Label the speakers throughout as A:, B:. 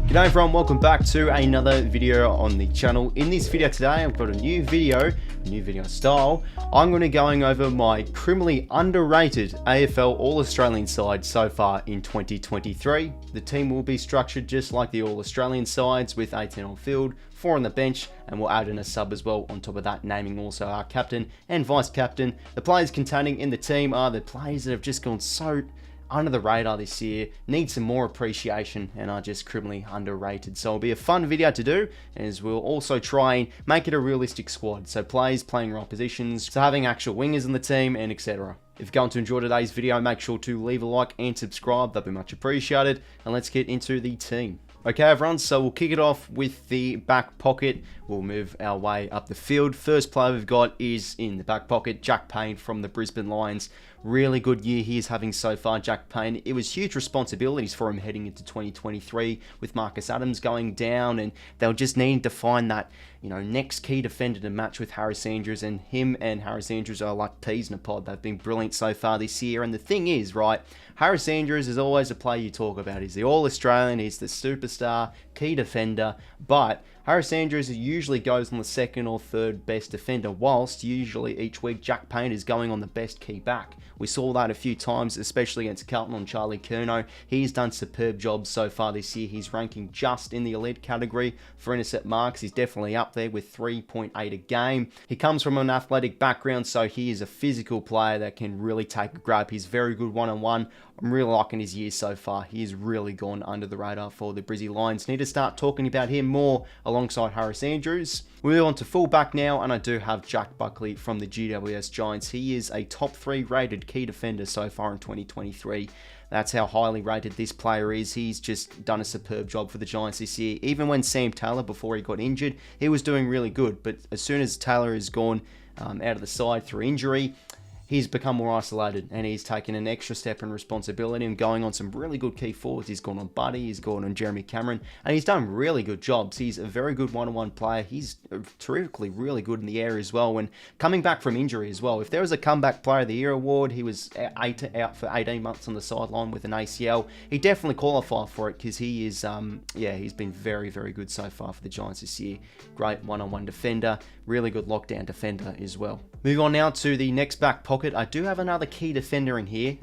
A: G'day everyone, welcome back to another video on the channel. In this video today, I've got a new video style. I'm going to be going over my criminally underrated AFL All-Australian side so far in 2023. The team will be structured just like the All-Australian sides with 18 on field, 4 on the bench, and we'll add in a sub as well on top of that, naming also our captain and vice captain. The players containing in the team are the players that have just gone so under the radar this year, need some more appreciation, and are just criminally underrated. So it'll be a fun video to do, as we'll also try and make it a realistic squad. So players playing right positions, so having actual wingers in the team, and etc. If you're going to enjoy today's video, make sure to leave a like and subscribe. That'd be much appreciated. And let's get into the team. Okay everyone, so we'll kick it off with the back pocket. We'll move our way up the field. First player we've got is in the back pocket, Jack Payne from the Brisbane Lions. Really good year he is having so far, Jack Payne. It was huge responsibilities for him heading into 2023 with Marcus Adams going down, and they'll just need to find that, next key defender to match with Harris Andrews, and him and Harris Andrews are like peas in a pod. They've been brilliant so far this year, and the thing is, right, Harris Andrews is always a player you talk about. He's the All-Australian, he's the superstar, key defender, but Harris Andrews usually goes on the second or third best defender, whilst usually each week Jack Payne is going on the best key back. We saw that a few times, especially against Carlton on 𝗟𝐿𝐴 𝐿𝐿. He's done superb jobs so far this year. He's ranking just in the elite category for intercept marks. He's definitely up there with 3.8 a game. He comes from an athletic background, so he is a physical player that can really take a grab. He's very good one-on-one. I'm really liking his year so far. He's really gone under the radar for the Brizzy Lions. Need to start talking about him more alongside Harris Andrews. We move on to fullback now, and I do have Jack Buckley from the GWS Giants. He is a top 3 rated key defender so far in 2023. That's how highly rated this player is. He's just done a superb job for the Giants this year. Even when Sam Taylor, before he got injured, he was doing really good. But as soon as Taylor is gone out of the side through injury, he's become more isolated, and he's taken an extra step in responsibility and going on some really good key forwards. He's gone on Buddy, he's gone on Jeremy Cameron, and he's done really good jobs. He's a very good one-on-one player. He's terrifically really good in the air as well, and coming back from injury as well. If there was a comeback player of the year award, he was out for 18 months on the sideline with an ACL. He definitely qualified for it, because he is, he's been very, very good so far for the Giants this year. Great one-on-one defender, really good lockdown defender as well. Moving on now to the next back pocket. I do have another key defender in here,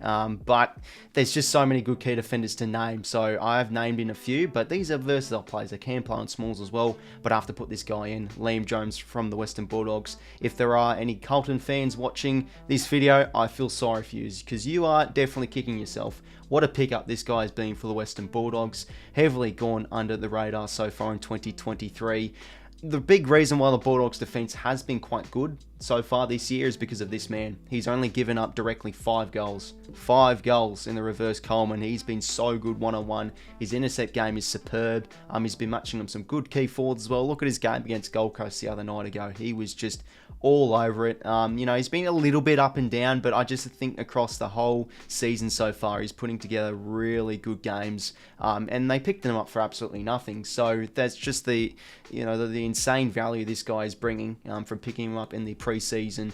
A: but there's just so many good key defenders to name, so I have named in a few, but these are versatile players. They can play on smalls as well, but I have to put this guy in, Liam Jones from the Western Bulldogs. If there are any Carlton fans watching this video, I feel sorry for you, because you are definitely kicking yourself. What a pickup this guy has been for the Western Bulldogs. Heavily gone under the radar so far in 2023. The big reason why the Bulldogs defense has been quite good so far this year is because of this man. He's only given up directly 5 goals. 5 goals in the reverse Coleman. He's been so good one-on-one. His intercept game is superb. He's been matching them some good key forwards as well. Look at his game against Gold Coast the other night ago. He was just all over it. He's been a little bit up and down, but I just think across the whole season so far, he's putting together really good games, and they picked him up for absolutely nothing. So that's just the insane value this guy is bringing from picking him up in the pre-season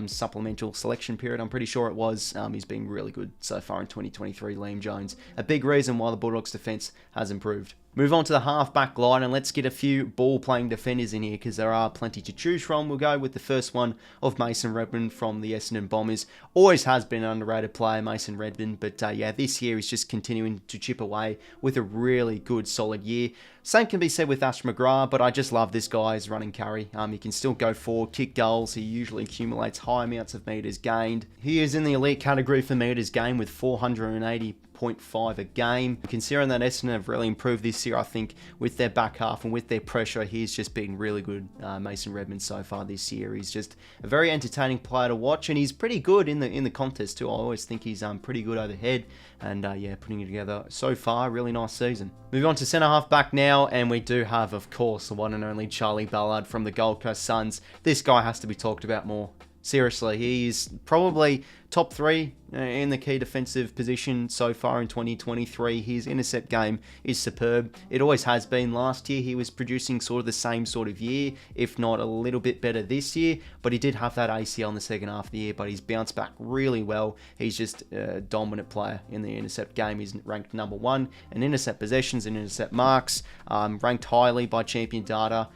A: supplemental selection period. I'm pretty sure it was. He's been really good so far in 2023, Liam Jones. A big reason why the Bulldogs defense has improved. Move on to the half-back line, and let's get a few ball-playing defenders in here, because there are plenty to choose from. We'll go with the first one of Mason Redman from the Essendon Bombers. Always has been an underrated player, Mason Redman, but this year he's just continuing to chip away with a really good, solid year. Same can be said with 𝐼𝐻𝐿 𝐿𝐿, but I just love this guy's running carry. He can still go forward, kick goals. He usually accumulates high amounts of metres gained. He is in the elite category for metres gained with 480.5 a game. Considering that Essendon have really improved this year, I think, with their back half and with their pressure, he's just been really good, Mason Redman, so far this year. He's just a very entertaining player to watch, and he's pretty good in the contest too. I always think he's pretty good overhead, and putting it together so far, really nice season. Moving on to centre half back now, and we do have, of course, the one and only Charlie Ballard from the Gold Coast Suns. This guy has to be talked about more. Seriously, he's probably top 3 in the key defensive position so far in 2023. His intercept game is superb. It always has been. Last year he was producing sort of the same sort of year, if not a little bit better this year, but he did have that ACL in the second half of the year, but he's bounced back really well. He's just a dominant player in the intercept game. He's ranked number 1 in intercept possessions and intercept marks, ranked highly by Champion Data,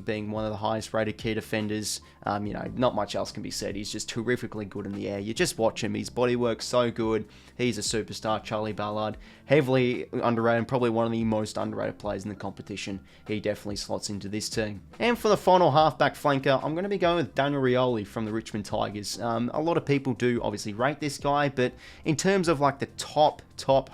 A: being one of the highest rated key defenders. Not much else can be said. He's just terrifically good in the air. You just watch him. His body work's so good. He's a superstar. Charlie Ballard, heavily underrated, probably one of the most underrated players in the competition. He definitely slots into this team. And for the final halfback flanker, I'm going to be going with Daniel Rioli from the Richmond Tigers. A lot of people do obviously rate this guy, but in terms of like the top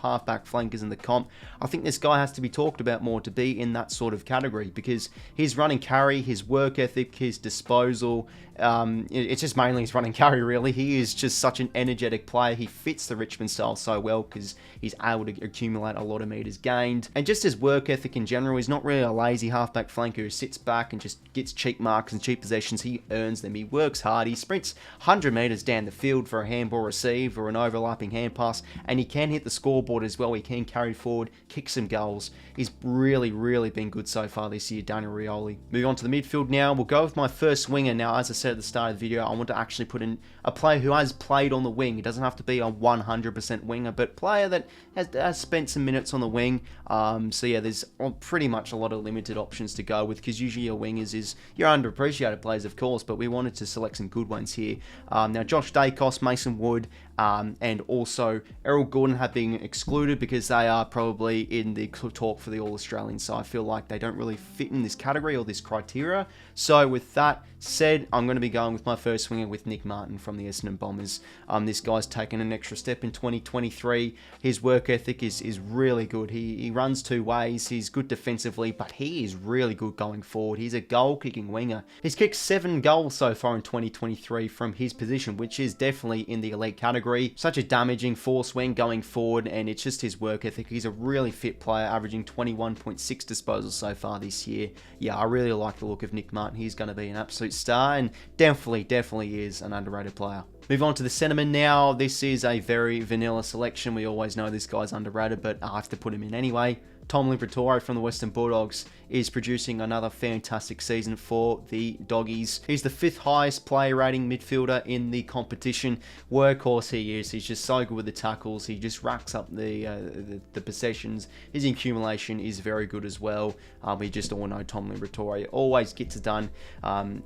A: halfback flankers in the comp, I think this guy has to be talked about more to be in that sort of category, because his running carry, his work ethic, his disposal, it's just mainly his running carry really. He is just such an energetic player. He fits the Richmond style so well because he's able to accumulate a lot of meters gained, and just his work ethic in general. He's not really a lazy halfback flanker who sits back and just gets cheap marks and cheap possessions. He earns them. He works hard. He sprints 100 meters down the field for a handball receive or an overlapping hand pass, and he can hit the scoreboard as well. He can carry forward, kick some goals. He's really been good so far this year, Daniel Rioli. Moving on to the midfield now, we'll go with my first winger. Now, as I said at the start of the video, I want to actually put in a player who has played on the wing. It doesn't have to be a 100% winger, but player that has spent some minutes on the wing. So yeah, there's pretty much a lot of limited options to go with, because usually your wingers is your underappreciated players, of course, but we wanted to select some good ones here. Now, Josh Dacos, Mason Wood, and also Errol Gordon have been excluded because they are probably in the talk for the All-Australian, so I feel like they don't really fit in this category or this criteria. So with that said, I'm going to be going with my first winger with Nick Martin from the Essendon Bombers. This guy's taken an extra step in 2023. His work ethic is really good. He runs two ways. He's good defensively, but he is really good going forward. He's a goal-kicking winger. He's kicked 7 goals so far in 2023 from his position, which is definitely in the elite category. Such a damaging force when going forward, and it's just his work ethic. He's a really fit player, averaging 21.6 disposals so far this year. Yeah, I really like the look of Nick Martin. He's going to be an absolute star, and definitely is an underrated player. Move on to the centerman now. This is a very vanilla selection. We always know this guy's underrated, but I have to put him in anyway. Tom Liberatore from the Western Bulldogs is producing another fantastic season for the Doggies. He's the 5th highest player rating midfielder in the competition. Workhorse he is. He's just so good with the tackles. He just racks up the possessions. His accumulation is very good as well. We just all know Tom Liberatore always gets it done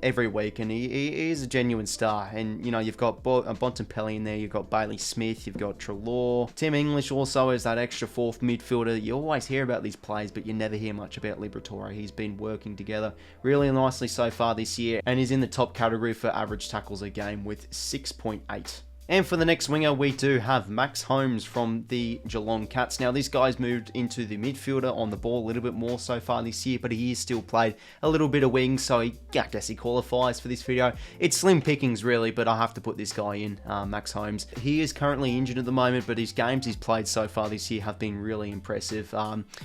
A: every week, and he is a genuine star. And you know, you've got Bontempelli in there, you've got Bailey Smith, you've got Treloar. Tim English also is that extra 4th midfielder. You always hear about these players, but you never hear much about Liberatore. He's been working together really nicely so far this year, and is in the top category for average tackles a game with 6.8. And for the next winger, we do have Max Holmes from the Geelong Cats. Now, this guy's moved into the midfielder on the ball a little bit more so far this year, but he is still played a little bit of wing, so I guess he qualifies for this video. It's slim pickings, really, but I have to put this guy in, Max Holmes. He is currently injured at the moment, but his games he's played so far this year have been really impressive.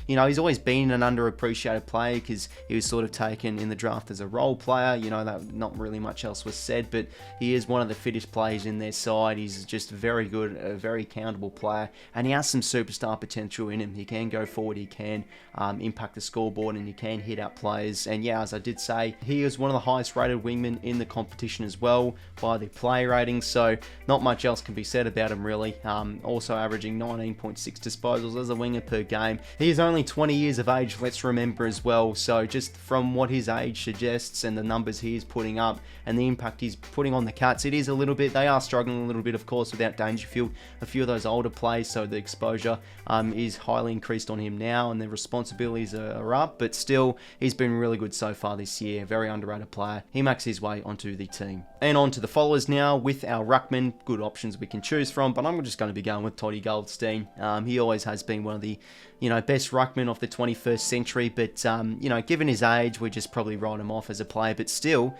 A: You know, he's always been an underappreciated player because he was sort of taken in the draft as a role player. You know, that not really much else was said, but he is one of the fittest players in their side. He's just very good, a very accountable player, and he has some superstar potential in him. He can go forward, he can impact the scoreboard, and he can hit out players. And yeah, as I did say, he is one of the highest rated wingmen in the competition as well by the play rating, so not much else can be said about him really. Also averaging 19.6 disposals as a winger per game. He is only 20 years of age, let's remember as well, so just from what his age suggests and the numbers he is putting up and the impact he's putting on the Cats, it is a little bit, they are struggling a little bit, of course, without Dangerfield, a few of those older players, so the exposure is highly increased on him now, and the responsibilities are up, but still, he's been really good so far this year. Very underrated player. He makes his way onto the team. And on to the followers now with our ruckman. Good options we can choose from, but I'm just going to be going with 𝐼𝐻𝐿𝐷𝐿 𝐷𝐻𝐸. He always has been one of the, you know, best ruckmen of the 21st century, but, you know, given his age, we just probably write him off as a player, but still,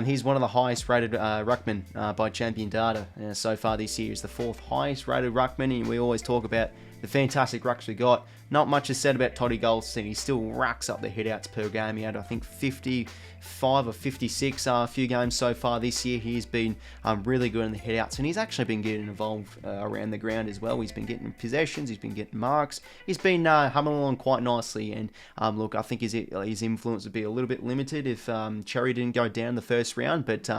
A: he's one of the highest rated ruckmen by Champion Data so far this year. He's the 4th highest rated ruckman, and we always talk about the fantastic rucks we got. Not much is said about 𝐸 𝐿𝐴. He still racks up the hitouts per game. He had, I think, 55 or 56 a few games so far this year. He's been really good in the hitouts, and he's actually been getting involved around the ground as well. He's been getting possessions, he's been getting marks. He's been humming along quite nicely, and look, I think his influence would be a little bit limited if Cherry didn't go down the first round, but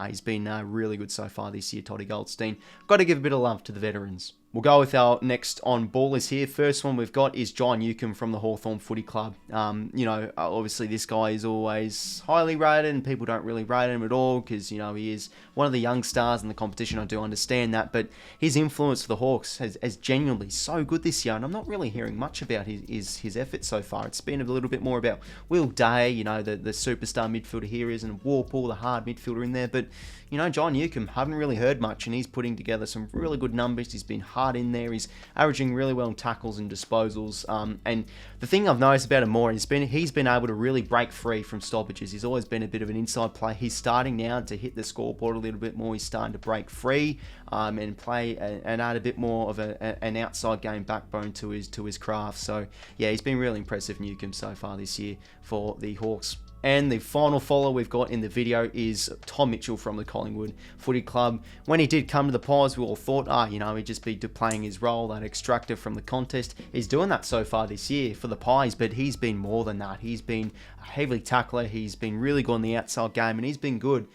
A: he's been really good so far this year, 𝐸 𝐿𝐴. Got to give a bit of love to the veterans. We'll go with our next on ballers here. First one we've got is 𝐼𝐗𝐿𝐴 𝐿𝐴 from the Hawthorn Footy Club. You know, obviously this guy is always highly rated, and people don't really rate him at all because, you know, he is one of the young stars in the competition. I do understand that, but his influence for the Hawks has genuinely so good this year, and I'm not really hearing much about his efforts so far. It's been a little bit more about Will Day, you know, the superstar midfielder here is, and 𝗏𝗏, the hard midfielder in there, but you know, 𝐼𝐗𝐿𝐴 𝐿𝐴, haven't really heard much, and he's putting together some really good numbers. He's been hard in there. He's averaging really well in tackles and disposals. And the thing I've noticed about him more is he's been able to really break free from stoppages. He's always been a bit of an inside player. He's starting now to hit the scoreboard a little bit more. He's starting to break free and play and add a bit more of an outside game backbone to his craft. So yeah, he's been really impressive, 𝐿𝐴 so far this year for the Hawks. And the final follower we've got in the video is Tom Mitchell from the Collingwood Footy Club. When he did come to the Pies, we all thought, you know, he'd just be playing his role, that extractor from the contest. He's doing that so far this year for the Pies, but he's been more than that. He's been a heavily tackler. He's been really good in the outside game, and he's been good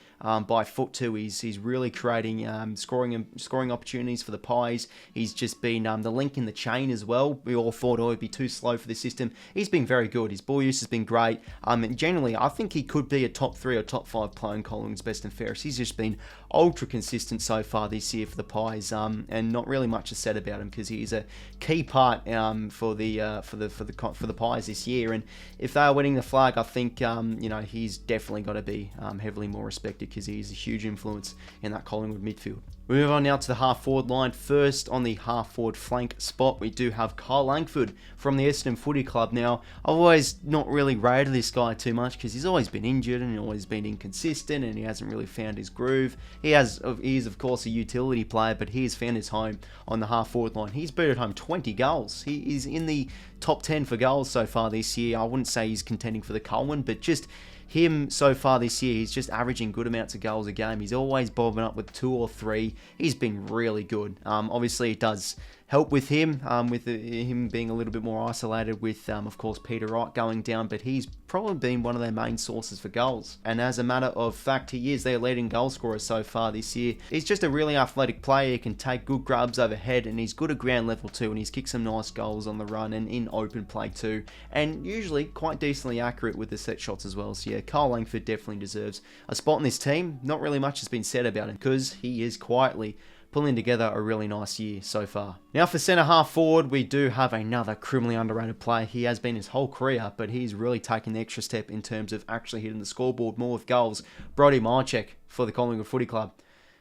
A: by foot too. He's really creating scoring opportunities for the Pies. He's just been the link in the chain as well. We all thought, he'd be too slow for the system. He's been very good. His ball use has been great. And generally, I think he could be a top 3 or top 5 player in Collingwood's best and fairest. He's just been ultra consistent so far this year for the Pies, and not really much is said about him because he's a key part for the Pies this year. And if they are winning the flag, I think you know, he's definitely got to be heavily more respected because he's a huge influence in that Collingwood midfield. We move on now to the half-forward line. First, on the half-forward flank spot, we do have Kyle Langford from the Essendon Footy Club. Now, I've always not really rated this guy too much because he's always been injured and always been inconsistent, and he hasn't really found his groove. He is, of course, a utility player, but he has found his home on the half-forward line. He's booted home 20 goals. He is in the top 10 for goals so far this year. I wouldn't say he's contending for the Coleman, but just him so far this year, he's just averaging good amounts of goals a game. He's always bobbing up with 2 or 3. He's been really good. Obviously, it does help with him, him being a little bit more isolated with, of course, Peter Wright going down, but he's probably been one of their main sources for goals. And as a matter of fact, he is their leading goal scorer so far this year. He's just a really athletic player. He can take good grubs overhead, and he's good at ground level too, and he's kicked some nice goals on the run and in open play too, and usually quite decently accurate with the set shots as well. So yeah, Kyle Langford definitely deserves a spot in this team. Not really much has been said about him because he is quietly pulling together a really nice year so far. Now for centre half forward, we do have another criminally underrated player. He has been his whole career, but he's really taken the extra step in terms of actually hitting the scoreboard more with goals. 𝐸𝐿𝐴 𝐸𝐿𝐴 for the Collingwood Footy Club.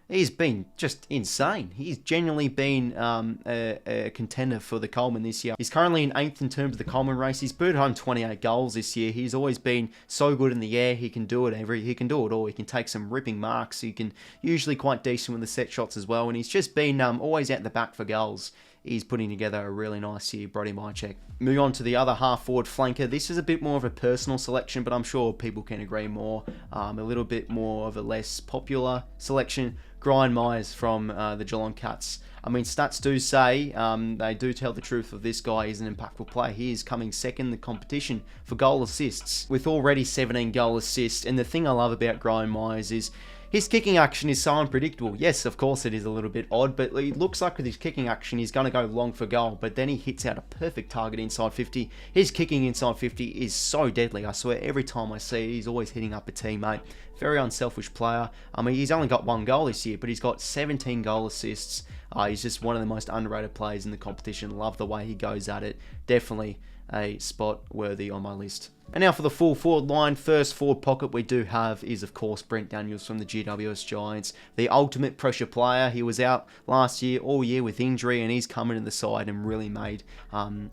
A: He's been just insane. He's genuinely been a contender for the Coleman this year. He's currently in 8th in terms of the Coleman race. He's booted home 28 goals this year. He's always been so good in the air. He can do it he can do it all. He can take some ripping marks. He can usually quite decent with the set shots as well. And he's just been always out the back for goals. He's putting together a really nice year, 𝐸𝐿𝐴 𝐸𝐿𝐴. Moving on to the other half-forward flanker. This is a bit more of a personal selection, but I'm sure people can agree more. A little bit more of a less popular selection. Ryan Myers from the Geelong Cats. I mean, stats do say, they do tell the truth of this guy is an impactful player. He is coming second in the competition for goal assists, with already 17 goal assists. And the thing I love about Ryan Myers is his kicking action is so unpredictable. Yes, of course it is a little bit odd, but it looks like with his kicking action, he's going to go long for goal, but then he hits out a perfect target inside 50. His kicking inside 50 is so deadly. I swear, every time I see it, he's always hitting up a teammate. Very unselfish player. I mean, he's only got 1 goal this year, but he's got 17 goal assists. He's just one of the most underrated players in the competition. Love the way he goes at it. Definitely a spot worthy on my list. And now for the full forward line, first forward pocket we do have is, of course, Brent Daniels from the GWS Giants, the ultimate pressure player. He was out last year, all year with injury, and he's come into the side and really made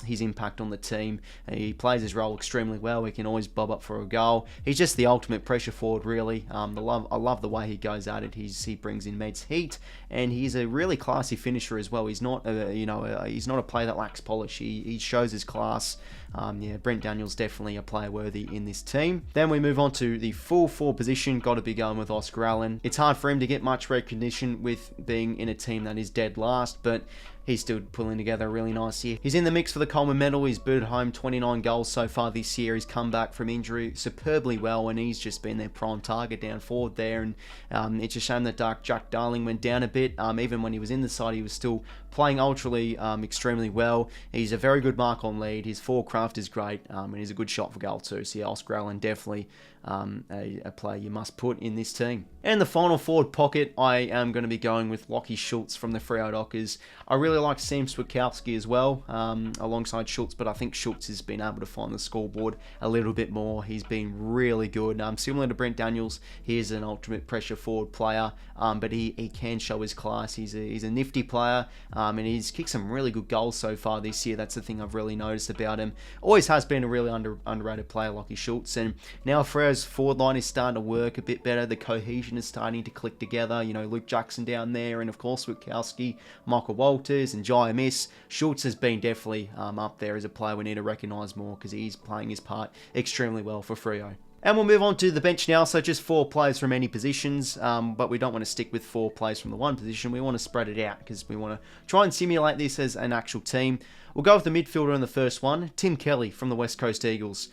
A: his impact on the team. He plays his role extremely well. He can always bob up for a goal. He's just the ultimate pressure forward, really. I love the way he goes at it. He brings in Med's heat, and he's a really classy finisher as well. He's not, he's not a player that lacks polish. He shows his class. Yeah, Brent Daniels definitely a player worthy in this team. Then we move on to the full forward position. Got to be going with Oscar Allen. It's hard for him to get much recognition with being in a team that is dead last, but he's still pulling together a really nice year. He's in the mix for the Coleman medal. He's booted home 29 goals so far this year. He's come back from injury superbly well, and he's just been their prime target down forward there. And it's a shame that Jack Darling went down a bit. Even when he was in the side, he was still playing ultrally extremely well. He's a very good mark on lead. His forward craft is great, and he's a good shot for goal too. So yeah, Oscar Allen definitely a player you must put in this team. And the final forward pocket, I am going to be going with 𝐓𝐿𝐴 𝐐�𝐿 from the Freo Dockers. I really like 𝐷𝐶 𝐿𝐴 as well, alongside 𝐐�𝐿, but I think 𝐷𝐿𝐴 has been able to find the scoreboard a little bit more. He's been really good. Similar to Brent Daniels, he is an ultimate pressure forward player, but he can show his class. He's a nifty player, and he's kicked some really good goals so far this year. That's the thing I've really noticed about him. Always has been a really underrated player, 𝐓𝐿𝐴 𝐷𝐿𝐴, and now Freo's forward line is starting to work a bit better. The cohesion is starting to click together. You know, Luke Jackson down there, and of course 𝐓𝐿𝐴 𝐷𝐿𝐴, Michael Walters, and Jai Miss. 𝐷𝐿𝐴 has been definitely up there as a player we need to recognise more, because he's playing his part extremely well for Freo. And we'll move on to the bench now, so just 4 players from any positions, but we don't want to stick with 4 players from the one position. We want to spread it out, because we want to try and simulate this as an actual team. We'll go with the midfielder in the first one, Tim Kelly from the West Coast Eagles.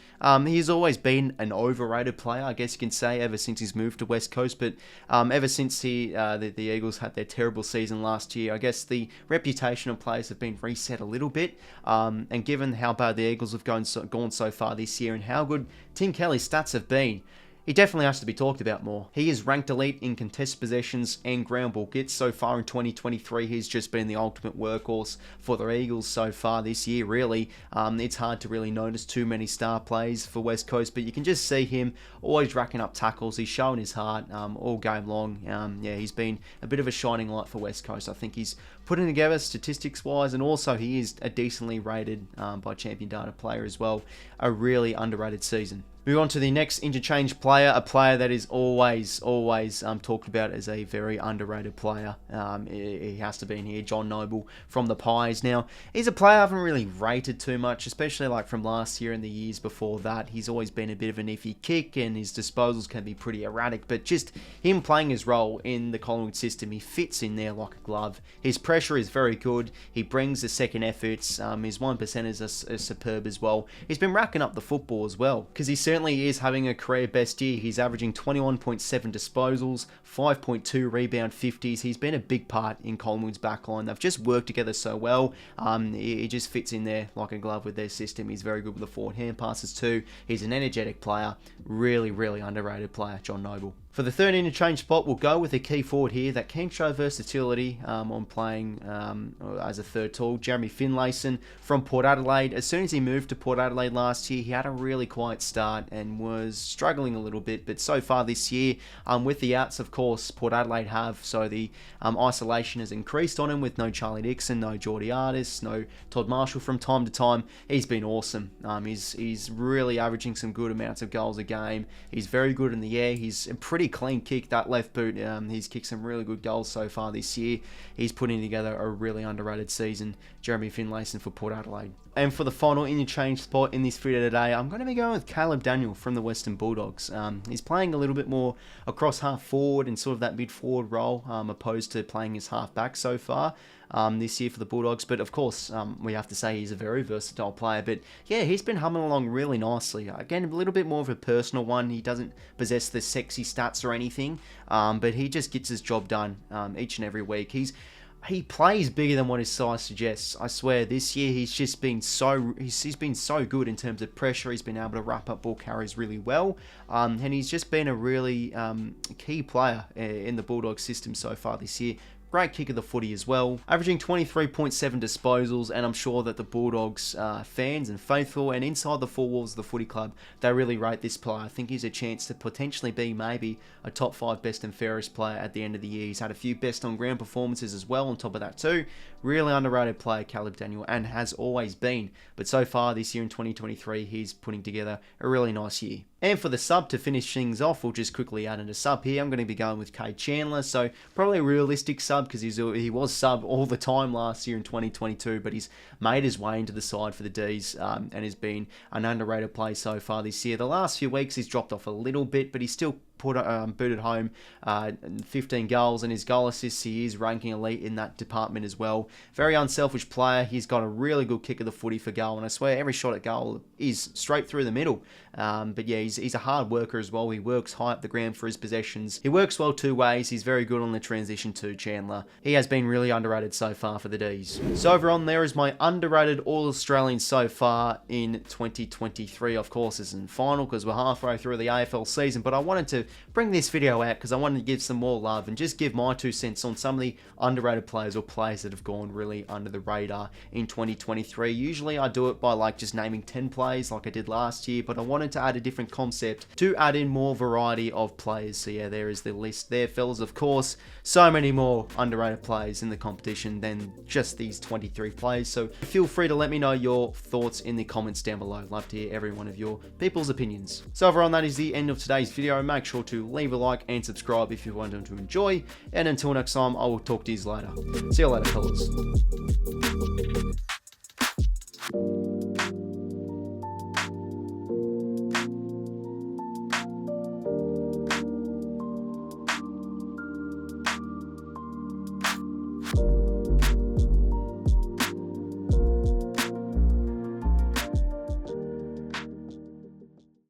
A: He's always been an overrated player, I guess you can say, ever since he's moved to West Coast, but ever since the Eagles had their terrible season last year, I guess the reputation of players have been reset a little bit, and given how bad the Eagles have gone so far this year and how good Tim Kelly's stats have been, he definitely has to be talked about more. He is ranked elite in contested possessions and ground ball gets. So far in 2023, he's just been the ultimate workhorse for the Eagles so far this year, really. It's hard to really notice too many star plays for West Coast, but you can just see him always racking up tackles. He's showing his heart all game long. Yeah, he's been a bit of a shining light for West Coast. I think he's putting together statistics-wise, and also he is a decently rated by Champion Data player as well. A really underrated season. Move on to the next interchange player, a player that is always talked about as a very underrated player. He has to be in here, John Noble from the Pies. Now, he's a player I haven't really rated too much, especially like from last year and the years before that. He's always been a bit of an iffy kick, and his disposals can be pretty erratic, but just him playing his role in the Collingwood system, he fits in there like a glove. His pressure is very good. He brings the second efforts. His 1%ers are superb as well. He's been racking up the football as well, because he certainly is having a career best year. He's averaging 21.7 disposals, 5.2 rebound 50s. He's been a big part in Collingwood's backline. They've just worked together so well. He just fits in there like a glove with their system. He's very good with the forward hand passes too. He's an energetic player. Really underrated player, John Noble. For the third interchange spot, we'll go with a key forward here that can show versatility on playing as a third tall, Jeremy Finlayson from Port Adelaide. As soon as he moved to Port Adelaide last year, he had a really quiet start and was struggling a little bit, but so far this year, with the outs, of course, Port Adelaide have, so the isolation has increased on him with no Charlie Dixon, no Geordie Artis, no Todd Marshall from time to time. He's been awesome. He's really averaging some good amounts of goals a game. He's very good in the air. He's a pretty clean kick, that left boot. He's kicked some really good goals so far this year. He's putting together a really underrated season, Jeremy Finlayson for Port Adelaide. And for the final interchange spot in this video today, I'm going to be going with Caleb Daniel from the Western Bulldogs. He's playing a little bit more across half forward and sort of that mid forward role, opposed to playing as half back so far this year for the Bulldogs. But of course, we have to say he's a very versatile player. But yeah, he's been humming along really nicely. Again, a little bit more of a personal one. He doesn't possess the sexy stats or anything, but he just gets his job done each and every week. He plays bigger than what his size suggests. I swear, this year he's just been he's been so good in terms of pressure. He's been able to wrap up ball carries really well, and he's just been a really key player in the Bulldogs system so far this year. great kick of the footy as well, averaging 23.7 disposals, and I'm sure that the Bulldogs fans and faithful and inside the four walls of the footy club, they really rate this player. I think he's a chance to potentially be maybe a top 5 best and fairest player at the end of the year. He's had a few best on ground performances as well on top of that too. Really underrated player, Caleb Daniel, and has always been. But so far this year in 2023, he's putting together a really nice year. And for the sub to finish things off, we'll just quickly add in a sub here. I'm going to be going with Cade Chandler, so probably a realistic sub because he was sub all the time last year in 2022, but he's made his way into the side for the D's and has been an underrated play so far this year. The last few weeks he's dropped off a little bit, but he's still booted home 15 goals, and his goal assists, he is ranking elite in that department as well. Very unselfish player. He's got a really good kick of the footy for goal, and I swear every shot at goal is straight through the middle. But yeah, he's a hard worker as well. He works high up the ground for his possessions. He works well two ways. He's very good on the transition too, Chandler. He has been really underrated so far for the D's. So over on there is my underrated All-Australian so far in 2023. Of course, this isn't final because we're halfway through the AFL season, but I wanted to bring this video out because I wanted to give some more love and just give my 2 cents on some of the underrated players or players that have gone really under the radar in 2023. Usually I do it by like just naming 10 plays like I did last year, but I wanted to add a different concept to add in more variety of players. So yeah, there is the list there, fellas. Of course, so many more underrated players in the competition than just these 23 players. So feel free to let me know your thoughts in the comments down below. Love to hear every one of your people's opinions. So overall, that is the end of today's video. Make sure to leave a like and subscribe if you want to enjoy. And until next time, I will talk to you later. See you later, fellas.